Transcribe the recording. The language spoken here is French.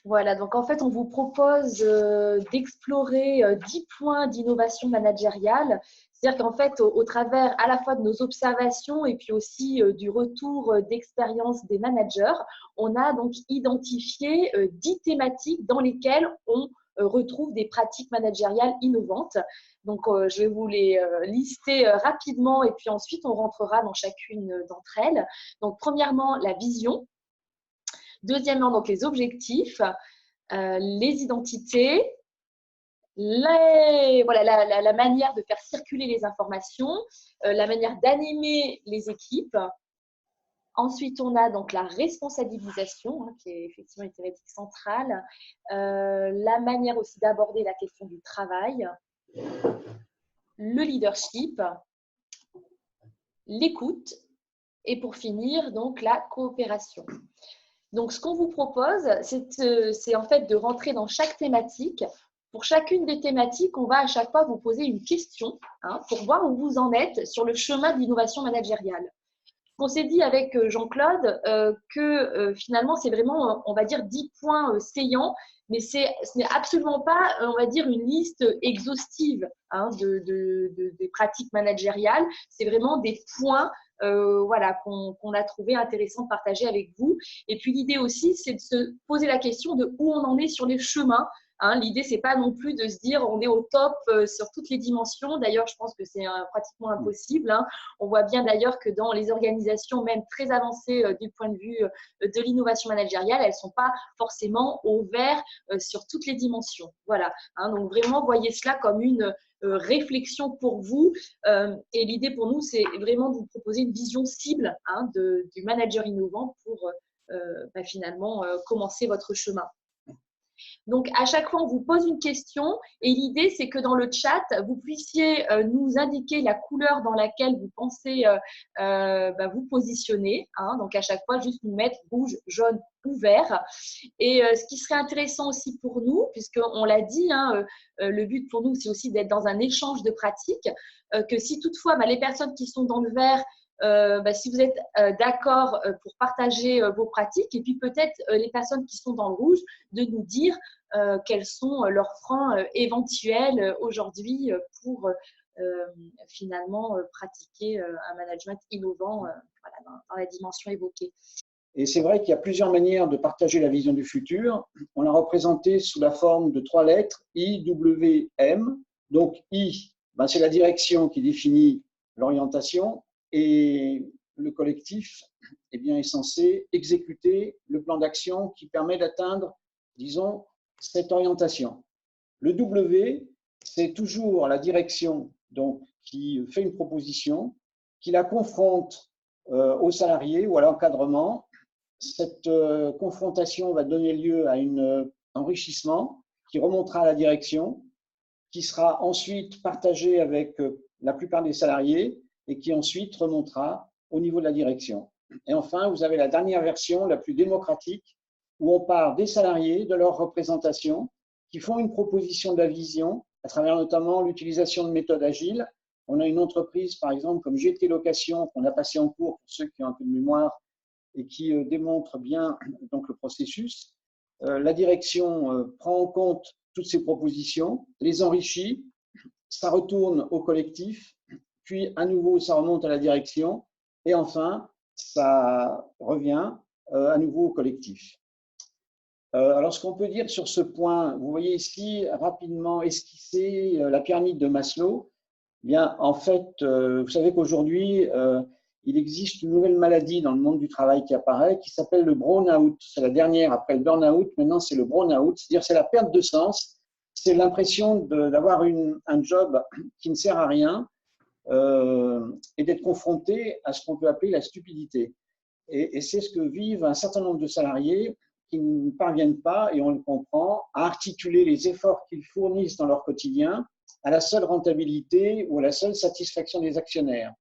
Voilà, donc en fait, on vous propose d'explorer 10 points d'innovation managériale. C'est-à-dire qu'en fait, au travers à la fois de nos observations et puis aussi du retour d'expérience des managers, on a donc identifié 10 thématiques dans lesquelles on retrouve des pratiques managériales innovantes. Donc, je vais vous les lister rapidement et puis ensuite, on rentrera dans chacune d'entre elles. Donc, premièrement, la vision. Deuxièmement, donc les objectifs, les identités, voilà, la manière de faire circuler les informations, la manière d'animer les équipes. Ensuite, on a donc la responsabilisation, qui est effectivement une thématique centrale, la manière aussi d'aborder la question du travail, le leadership, l'écoute et pour finir, donc la coopération. Donc, ce qu'on vous propose, c'est en fait de rentrer dans chaque thématique. Pour chacune des thématiques, on va à chaque fois vous poser une question pour voir où vous en êtes sur le chemin de l'innovation managériale. On s'est dit avec Jean-Claude que finalement, c'est vraiment, on va dire, 10 points saillants, mais ce n'est absolument pas, on va dire, une liste exhaustive des pratiques managériales. C'est vraiment des points voilà, qu'on a trouvé intéressant de partager avec vous. Et puis, l'idée aussi, c'est de se poser la question de où on en est sur les chemins. L'idée, c'est pas non plus de se dire on est au top sur toutes les dimensions. D'ailleurs, je pense que c'est pratiquement impossible. On voit bien d'ailleurs que dans les organisations même très avancées du point de vue de l'innovation managériale, elles ne sont pas forcément au vert sur toutes les dimensions. Voilà. Donc vraiment, voyez cela comme une réflexion pour vous. Et l'idée pour nous, c'est vraiment de vous proposer une vision cible du manager innovant pour finalement commencer votre chemin. Donc, à chaque fois, on vous pose une question et l'idée, c'est que dans le chat, vous puissiez nous indiquer la couleur dans laquelle vous pensez vous positionner. Donc, à chaque fois, juste nous mettre rouge, jaune ou vert. Et ce qui serait intéressant aussi pour nous, puisqu'on l'a dit, le but pour nous, c'est aussi d'être dans un échange de pratiques, que si toutefois, les personnes qui sont dans le vert, si vous êtes d'accord pour partager vos pratiques et puis peut-être les personnes qui sont dans le rouge de nous dire quels sont leurs freins éventuels aujourd'hui pour finalement pratiquer un management innovant dans la dimension évoquée. Et c'est vrai qu'il y a plusieurs manières de partager la vision du futur. On l'a représenté sous la forme de 3 lettres, I, W, M. Donc I, c'est la direction qui définit l'orientation. Et le collectif est censé exécuter le plan d'action qui permet d'atteindre, disons, cette orientation. Le W, c'est toujours la direction donc, qui fait une proposition, qui la confronte aux salariés ou à l'encadrement. Cette confrontation va donner lieu à un enrichissement qui remontera à la direction, qui sera ensuite partagé avec la plupart des salariés et qui ensuite remontera au niveau de la direction. Et enfin, vous avez la dernière version, la plus démocratique, où on part des salariés, de leur représentation, qui font une proposition de la vision, à travers notamment l'utilisation de méthodes agiles. On a une entreprise, par exemple, comme GT Location, qu'on a passé en cours pour ceux qui ont un peu de mémoire et qui démontre bien donc, le processus. La direction prend en compte toutes ces propositions, les enrichit, ça retourne au collectif, puis à nouveau ça remonte à la direction et enfin ça revient à nouveau au collectif. Alors ce qu'on peut dire sur ce point, vous voyez ici rapidement esquissé la pyramide de Maslow. Bien, en fait, vous savez qu'aujourd'hui, il existe une nouvelle maladie dans le monde du travail qui apparaît, qui s'appelle le burn-out. C'est la dernière après le burn-out, maintenant c'est le burn-out, c'est-à-dire c'est la perte de sens, c'est l'impression d'avoir un job qui ne sert à rien et d'être confronté à ce qu'on peut appeler la stupidité. Et c'est ce que vivent un certain nombre de salariés qui ne parviennent pas, et on le comprend, à articuler les efforts qu'ils fournissent dans leur quotidien à la seule rentabilité ou à la seule satisfaction des actionnaires.